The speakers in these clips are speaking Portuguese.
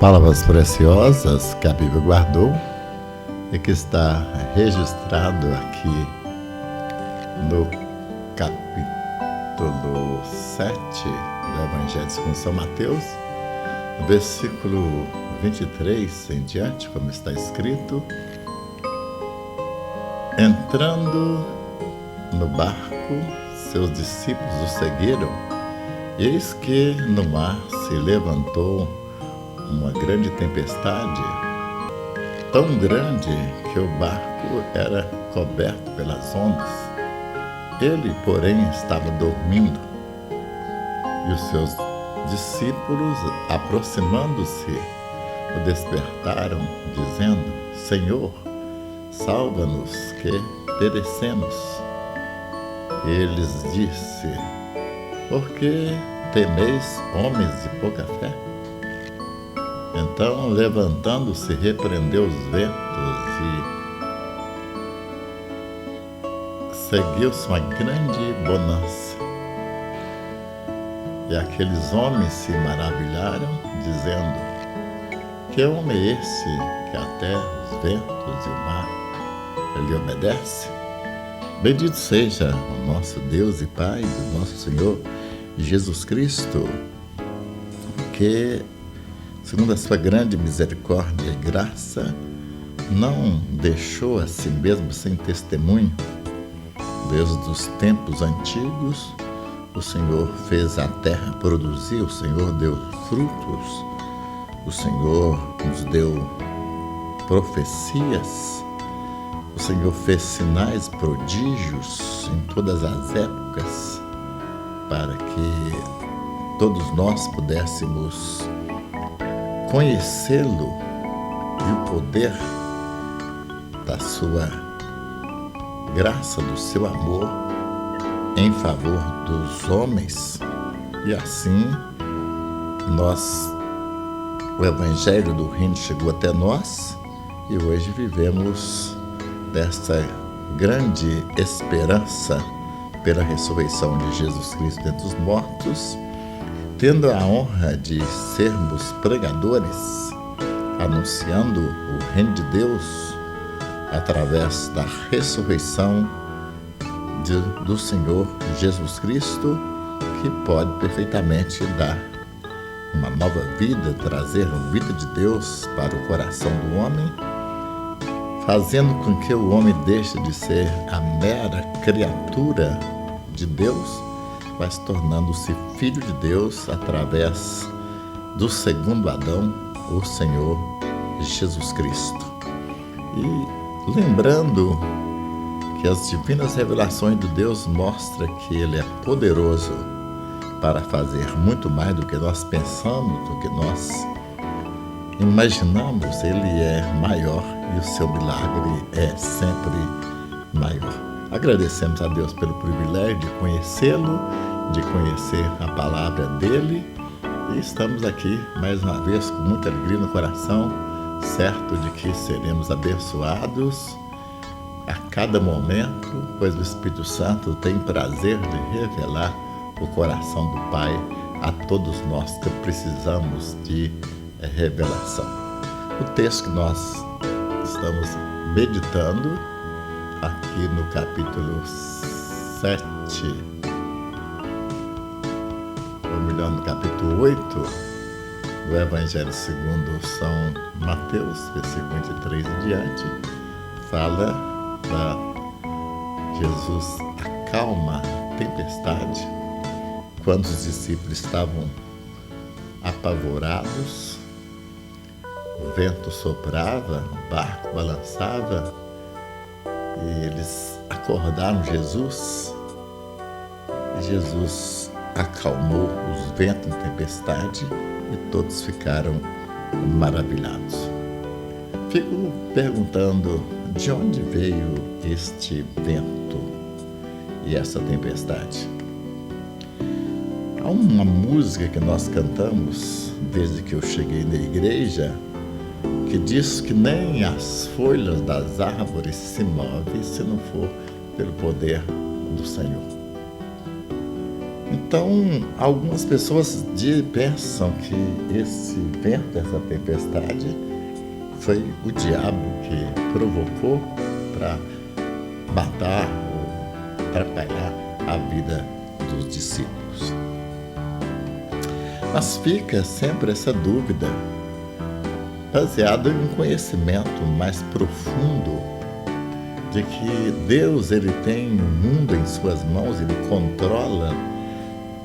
palavras preciosas que a Bíblia guardou e que está registrado aqui no capítulo 7 do Evangelho segundo São Mateus, versículo 23 em diante, como está escrito: entrando no barco, seus discípulos o seguiram, e eis que no mar se levantou uma grande tempestade, tão grande que o barco era coberto pelas ondas. Ele, porém, estava dormindo. E os seus discípulos, aproximando-se, o despertaram, dizendo: Senhor, salva-nos, que perecemos. Eles disse: por que temeis, homens de pouca fé? Então, levantando-se, repreendeu os ventos e seguiu-se uma grande bonança. E aqueles homens se maravilharam, dizendo: que homem é esse que até os ventos e o mar lhe obedece? Bendito seja o nosso Deus e Pai do nosso Senhor Jesus Cristo, que, segundo a sua grande misericórdia e graça, não deixou a si mesmo sem testemunho. Desde os tempos antigos, o Senhor fez a terra produzir, o Senhor deu frutos, o Senhor nos deu profecias, o Senhor fez sinais, prodígios em todas as épocas, para que todos nós pudéssemos conhecê-lo e o poder da sua graça, do seu amor em favor dos homens. E assim o Evangelho do Reino chegou até nós e hoje vivemos desta grande esperança pela ressurreição de Jesus Cristo dentre os mortos, tendo a honra de sermos pregadores, anunciando o reino de Deus através da ressurreição do Senhor Jesus Cristo, que pode perfeitamente dar uma nova vida, trazer a vida de Deus para o coração do homem, fazendo com que o homem deixe de ser a mera criatura de Deus, mas tornando-se filho de Deus através do segundo Adão, o Senhor Jesus Cristo. E lembrando que as divinas revelações de Deus mostram que Ele é poderoso para fazer muito mais do que nós pensamos, do que nós imaginamos. Ele é maior e o seu milagre é sempre maior. Agradecemos a Deus pelo privilégio de conhecê-lo, de conhecer a palavra dele, e estamos aqui mais uma vez com muita alegria no coração, certo de que seremos abençoados a cada momento, pois o Espírito Santo tem prazer de revelar o coração do Pai a todos nós que precisamos de revelação. O texto que nós estamos meditando aqui no capítulo 7, ou melhor, no capítulo 8 do Evangelho segundo São Mateus, versículo 23 em diante, fala para Jesus acalma a tempestade quando os discípulos estavam apavorados, o vento soprava, o barco balançava, e eles acordaram Jesus, e Jesus acalmou os ventos em tempestade e todos ficaram maravilhados. Fico perguntando de onde veio este vento e essa tempestade. Há uma música que nós cantamos desde que eu cheguei na igreja, que diz que nem as folhas das árvores se movem se não for pelo poder do Senhor. Então, algumas pessoas pensam que esse vento, essa tempestade, foi o diabo que provocou para matar ou atrapalhar a vida dos discípulos. Mas fica sempre essa dúvida, baseada em um conhecimento mais profundo de que Deus ele tem o mundo em suas mãos, ele controla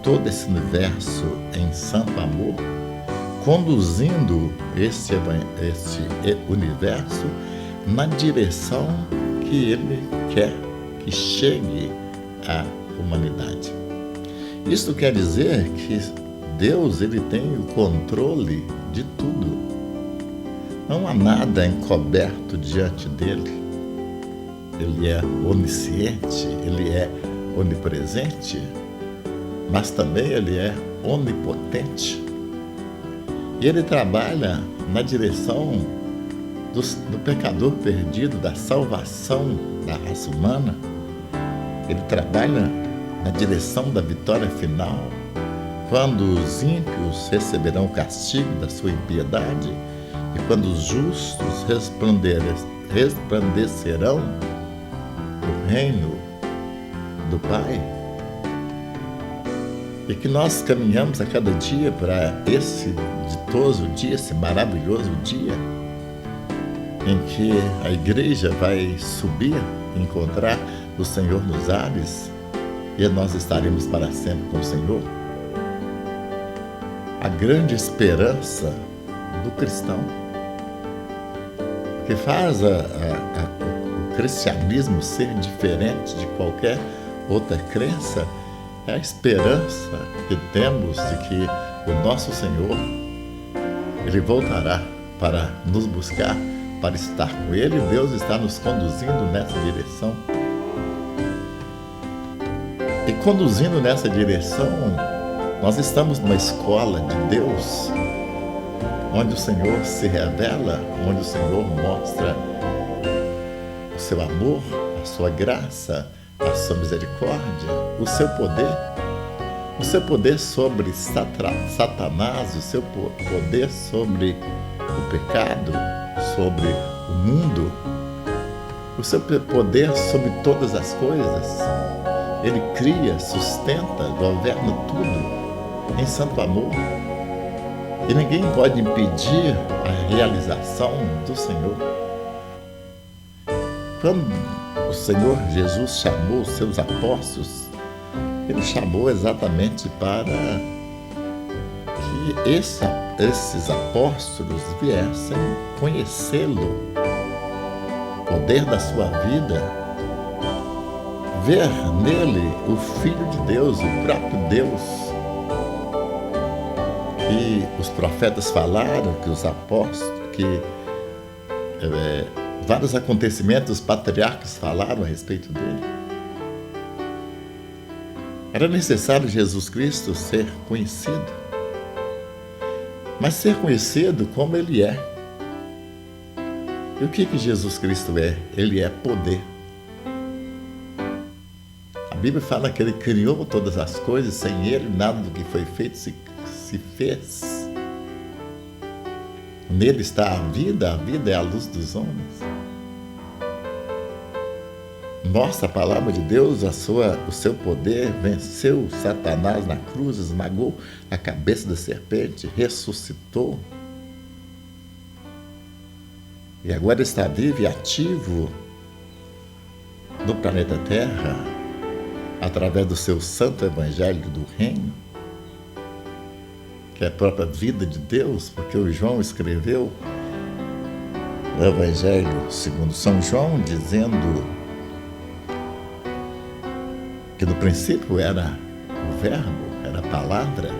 todo esse universo em santo amor, conduzindo este universo na direção que ele quer que chegue à humanidade. Isso quer dizer que Deus ele tem o controle de tudo. Não há nada encoberto diante dele. Ele é onisciente, ele é onipresente, mas também ele é onipotente. E ele trabalha na direção do pecador perdido, da salvação da raça humana. Ele trabalha na direção da vitória final, quando os ímpios receberão o castigo da sua impiedade e quando os justos resplandecerão no reino do Pai. E que nós caminhamos a cada dia para esse ditoso dia, esse maravilhoso dia, em que a igreja vai subir, encontrar o Senhor nos ares, e nós estaremos para sempre com o Senhor. A grande esperança do cristão, que faz o cristianismo ser diferente de qualquer outra crença, é a esperança que temos de que o nosso Senhor, ele voltará para nos buscar, para estar com Ele, e Deus está nos conduzindo nessa direção. E conduzindo nessa direção, nós estamos numa escola de Deus, onde o Senhor se revela, onde o Senhor mostra o seu amor, a sua graça, a sua misericórdia, o seu poder sobre Satanás, o seu poder sobre o pecado, sobre o mundo, o seu poder sobre todas as coisas. Ele cria, sustenta, governa tudo em santo amor. E ninguém pode impedir a realização do Senhor. Quando o Senhor Jesus chamou os seus apóstolos, ele chamou exatamente para que esses apóstolos viessem conhecê-lo, o poder da sua vida, ver nele o Filho de Deus, o próprio Deus. E os profetas falaram que os apóstolos, vários acontecimentos, os patriarcas falaram a respeito dele. Era necessário Jesus Cristo ser conhecido, mas ser conhecido como ele é. E o que Jesus Cristo é? Ele é poder. A Bíblia fala que ele criou todas as coisas, sem ele nada do que foi feito se fez. Nele está a vida é a luz dos homens. Mostra a palavra de Deus, o seu poder, venceu Satanás na cruz, esmagou a cabeça da serpente, ressuscitou. E agora está vivo e ativo no planeta Terra, através do seu santo evangelho do reino, que é a própria vida de Deus, porque o João escreveu o evangelho segundo São João, dizendo que no princípio era o Verbo, era a palavra,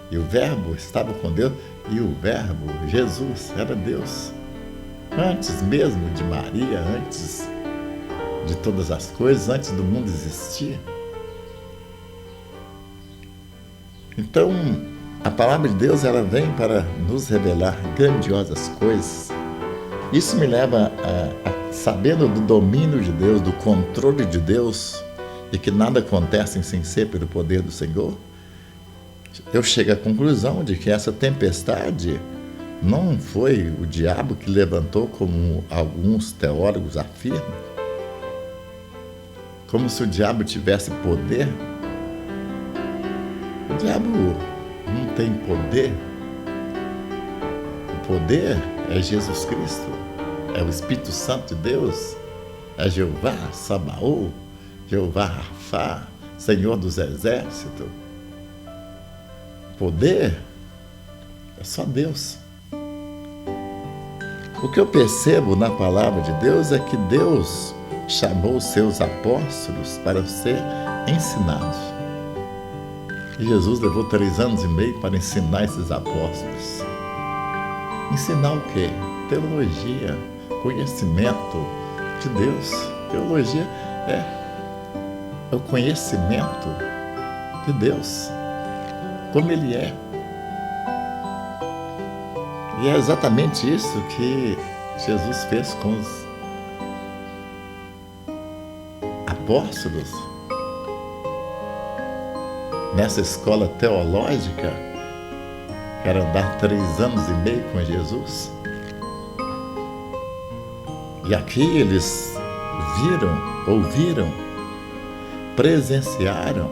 e o Verbo estava com Deus, e o Verbo, Jesus, era Deus. Antes mesmo de Maria, antes de todas as coisas, antes do mundo existir. Então, a palavra de Deus, ela vem para nos revelar grandiosas coisas. Isso me leva a sabendo do domínio de Deus, do controle de Deus, e que nada acontece sem ser pelo poder do Senhor, eu chego à conclusão de que essa tempestade não foi o diabo que levantou, como alguns teólogos afirmam, como se o diabo tivesse poder. O diabo não tem poder. O poder é Jesus Cristo, é o Espírito Santo de Deus, é Jeová Sabaoth, Jeová Rafá, Senhor dos Exércitos. Poder é só Deus. O que eu percebo na palavra de Deus é que Deus chamou os seus apóstolos para ser ensinados. E Jesus levou 3 anos e meio para ensinar esses apóstolos. Ensinar o quê? Teologia, conhecimento de Deus. Teologia é o conhecimento de Deus, como Ele é. E é exatamente isso que Jesus fez com os apóstolos nessa escola teológica, que era andar 3 anos e meio com Jesus. E aqui eles viram, ouviram, presenciaram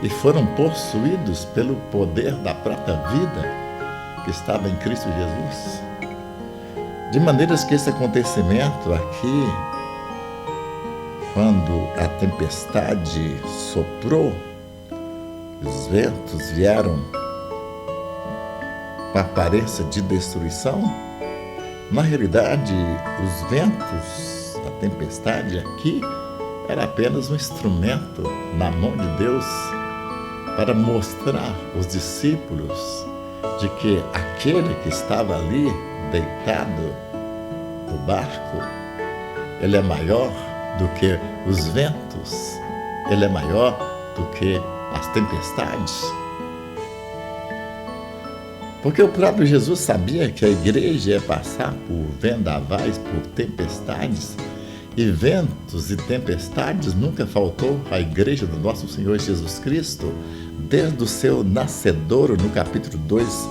e foram possuídos pelo poder da própria vida que estava em Cristo Jesus. De maneiras que esse acontecimento aqui, quando a tempestade soprou, os ventos vieram com aparência de destruição, na realidade, os ventos, a tempestade aqui, era apenas um instrumento na mão de Deus para mostrar aos discípulos de que aquele que estava ali, deitado no barco, ele é maior do que os ventos, ele é maior do que as tempestades. Porque o próprio Jesus sabia que a igreja ia passar por vendavais, por tempestades, e ventos e tempestades nunca faltou à igreja do nosso Senhor Jesus Cristo, desde o seu nascedouro no capítulo 2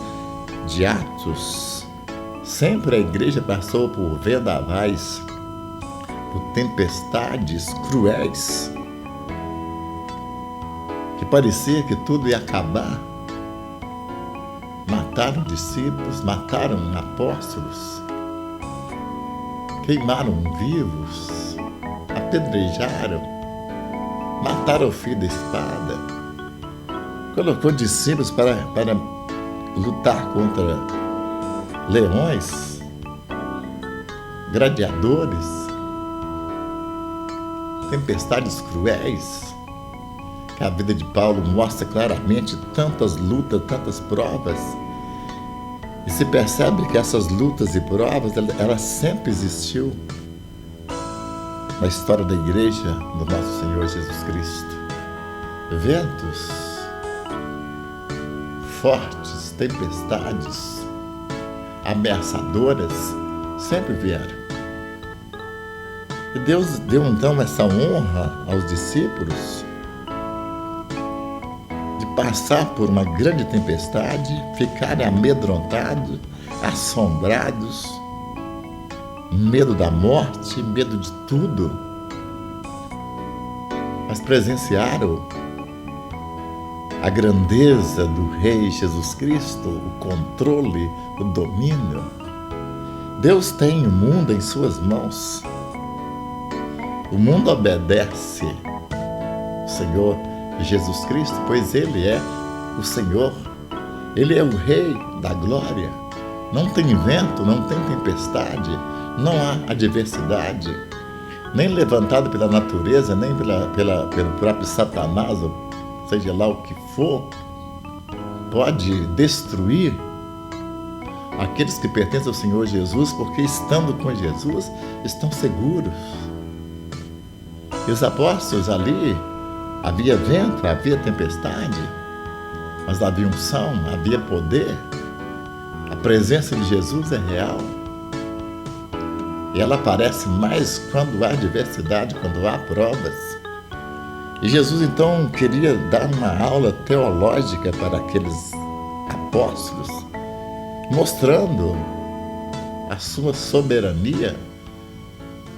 de Atos. Sempre a igreja passou por vendavais, por tempestades cruéis, que parecia que tudo ia acabar. Mataram discípulos, mataram apóstolos, queimaram vivos, apedrejaram, mataram o filho da espada, colocou discípulos para lutar contra leões, gladiadores, tempestades cruéis, que a vida de Paulo mostra claramente tantas lutas, tantas provas. E se percebe que essas lutas e provas, elas sempre existiu na história da igreja do nosso Senhor Jesus Cristo. Ventos fortes, tempestades ameaçadoras sempre vieram. E Deus deu então essa honra aos discípulos de passar por uma grande tempestade, ficarem amedrontados, assombrados, medo da morte, medo de tudo, mas presenciaram a grandeza do Rei Jesus Cristo, o controle, o domínio. Deus tem o mundo em suas mãos. O mundo obedece ao Senhor Jesus Cristo, pois Ele é o Senhor. Ele é o Rei da glória. Não tem vento, não tem tempestade, não há adversidade, nem levantado pela natureza, nem pelo próprio Satanás, ou seja lá o que for, pode destruir aqueles que pertencem ao Senhor Jesus, porque estando com Jesus, estão seguros. E os apóstolos ali, havia vento, havia tempestade, mas havia unção, havia poder. A presença de Jesus é real. E ela aparece mais quando há adversidade, quando há provas. E Jesus então queria dar uma aula teológica para aqueles apóstolos, mostrando a sua soberania,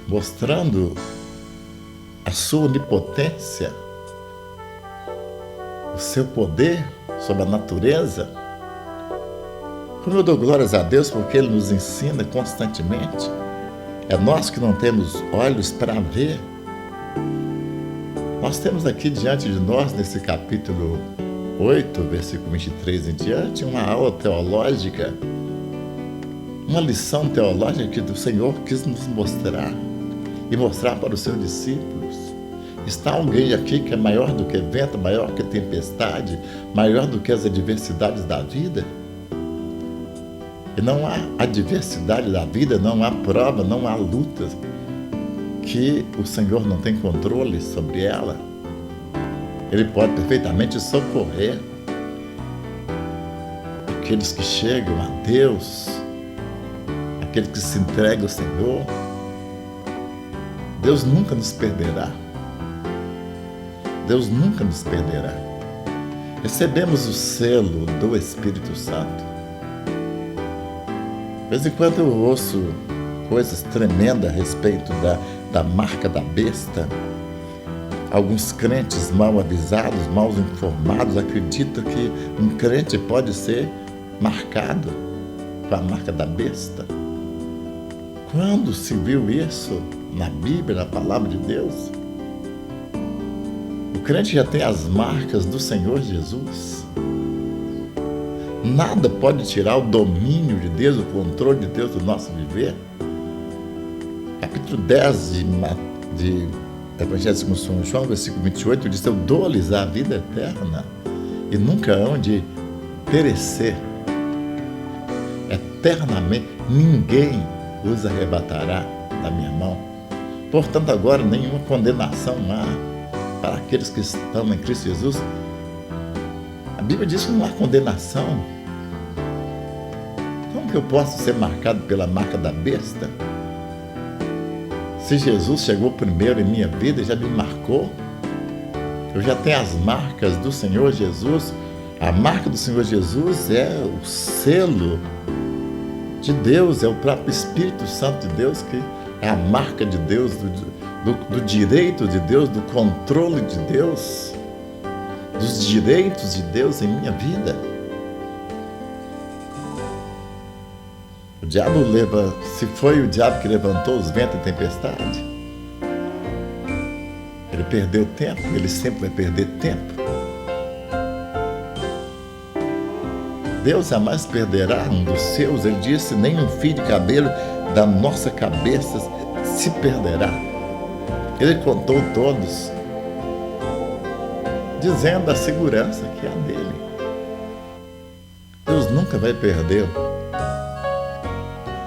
mostrando a sua onipotência, o seu poder sobre a natureza. Como eu dou glórias a Deus porque Ele nos ensina constantemente. É nós que não temos olhos para ver. Nós temos aqui diante de nós, nesse capítulo 8, versículo 23 em diante, uma aula teológica, uma lição teológica que o Senhor quis nos mostrar e mostrar para os seus discípulos. Está alguém aqui que é maior do que vento, maior que tempestade, maior do que as adversidades da vida? E não há adversidade da vida, não há prova, não há luta que o Senhor não tem controle sobre ela. Ele pode perfeitamente socorrer aqueles que chegam a Deus, aqueles que se entregam ao Senhor. Deus nunca nos perderá. Deus nunca nos perderá. Recebemos o selo do Espírito Santo. De vez em quando eu ouço coisas tremendas a respeito da marca da besta. Alguns crentes mal avisados, mal informados, acreditam que um crente pode ser marcado com a marca da besta. Quando se viu isso na Bíblia, na Palavra de Deus? O crente já tem as marcas do Senhor Jesus. Nada pode tirar o domínio de Deus, o controle de Deus do nosso viver. Capítulo 10 de Evangelho segundo São João, versículo 28, diz: eu dou-lhes a vida eterna e nunca hão de perecer. Eternamente ninguém os arrebatará da minha mão. Portanto, agora nenhuma condenação há para aqueles que estão em Cristo Jesus. A Bíblia diz que não há condenação. Como que eu posso ser marcado pela marca da besta? Se Jesus chegou primeiro em minha vida e já me marcou, eu já tenho as marcas do Senhor Jesus. A marca do Senhor Jesus é o selo de Deus, é o próprio Espírito Santo de Deus, que é a marca de Deus, do direito de Deus, do controle de Deus, dos direitos de Deus em minha vida. O diabo se foi o diabo que levantou os ventos e tempestade, ele perdeu tempo, ele sempre vai perder tempo. Deus jamais perderá um dos seus. Ele disse: nem um fio de cabelo da nossa cabeça se perderá. Ele contou todos, dizendo a segurança que é a dele. Deus nunca vai perder.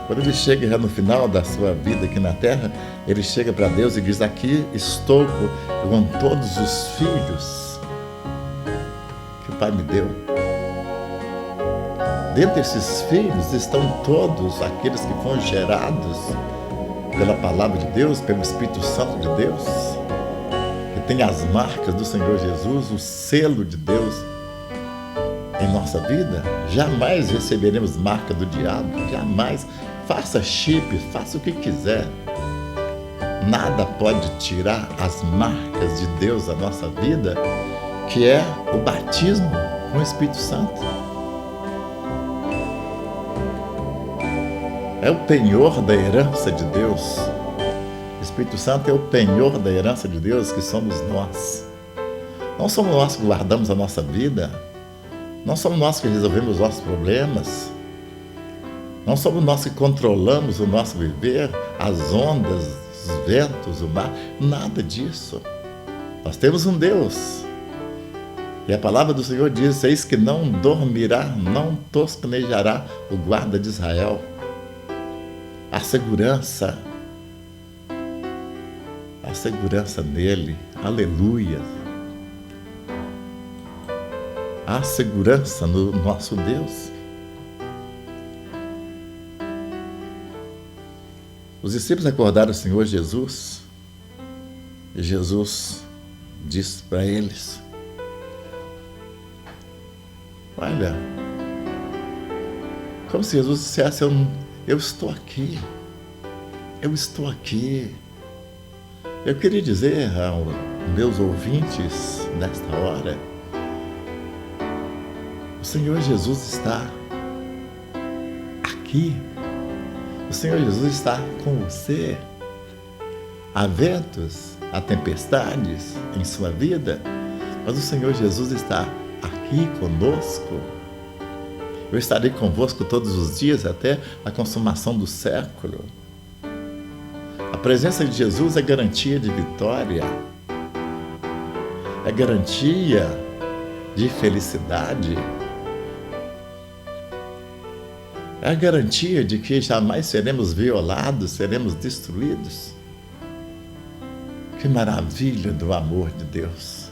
Quando ele chega já no final da sua vida aqui na terra, ele chega para Deus e diz: aqui estou com todos os filhos que o Pai me deu. Dentre esses filhos estão todos aqueles que foram gerados pela Palavra de Deus, pelo Espírito Santo de Deus, que tem as marcas do Senhor Jesus, o selo de Deus em nossa vida. Jamais receberemos marca do diabo, jamais. Faça chip, faça o que quiser. Nada pode tirar as marcas de Deus da nossa vida, que é o batismo com o Espírito Santo. É o penhor da herança de Deus. O Espírito Santo é o penhor da herança de Deus, que somos nós. Não somos nós que guardamos a nossa vida. Não somos nós que resolvemos os nossos problemas. Não somos nós que controlamos o nosso viver, as ondas, os ventos, o mar. Nada disso. Nós temos um Deus. E a palavra do Senhor diz: eis que não dormirá, não tosquenejará o guarda de Israel. A segurança nele, aleluia. Há segurança no nosso Deus. Os discípulos acordaram o Senhor Jesus e Jesus disse para eles: olha, como se Jesus dissesse: eu estou aqui, eu estou aqui. Eu queria dizer aos meus ouvintes nesta hora: o Senhor Jesus está aqui. O Senhor Jesus está com você. Há ventos, há tempestades em sua vida, mas o Senhor Jesus está aqui conosco. Eu estarei convosco todos os dias até a consumação do século. A presença de Jesus é garantia de vitória, é garantia de felicidade, é a garantia de que jamais seremos violados, seremos destruídos. Que maravilha do amor de Deus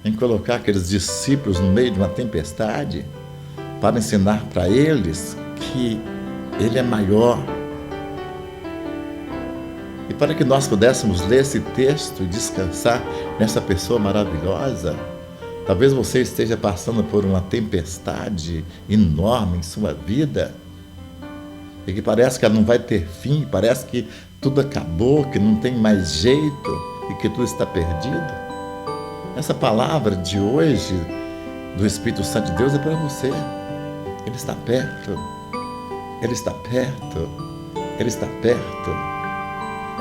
em colocar aqueles discípulos no meio de uma tempestade para ensinar para eles que Ele é maior. E para que nós pudéssemos ler esse texto e descansar nessa pessoa maravilhosa. Talvez você esteja passando por uma tempestade enorme em sua vida e que parece que ela não vai ter fim, parece que tudo acabou, que não tem mais jeito e que tudo está perdido. Essa palavra de hoje do Espírito Santo de Deus é para você. Ele está perto, Ele está perto, Ele está perto.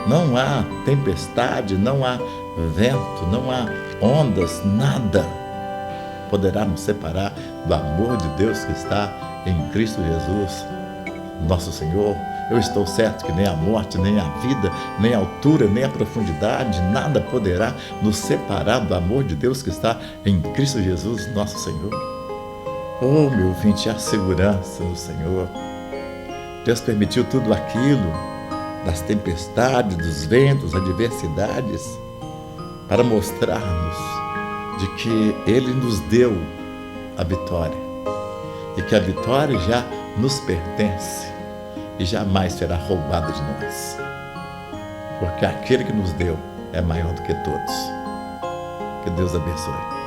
Não há tempestade, não há vento, não há ondas, nada poderá nos separar do amor de Deus que está em Cristo Jesus, nosso Senhor. Eu estou certo que nem a morte, nem a vida, nem a altura, nem a profundidade, nada poderá nos separar do amor de Deus que está em Cristo Jesus, nosso Senhor. Oh, meu ouvinte, a segurança no Senhor. Deus permitiu tudo aquilo, das tempestades, dos ventos, adversidades, para mostrar-nos de que Ele nos deu a vitória e que a vitória já nos pertence e jamais será roubada de nós, porque aquele que nos deu é maior do que todos. Que Deus abençoe.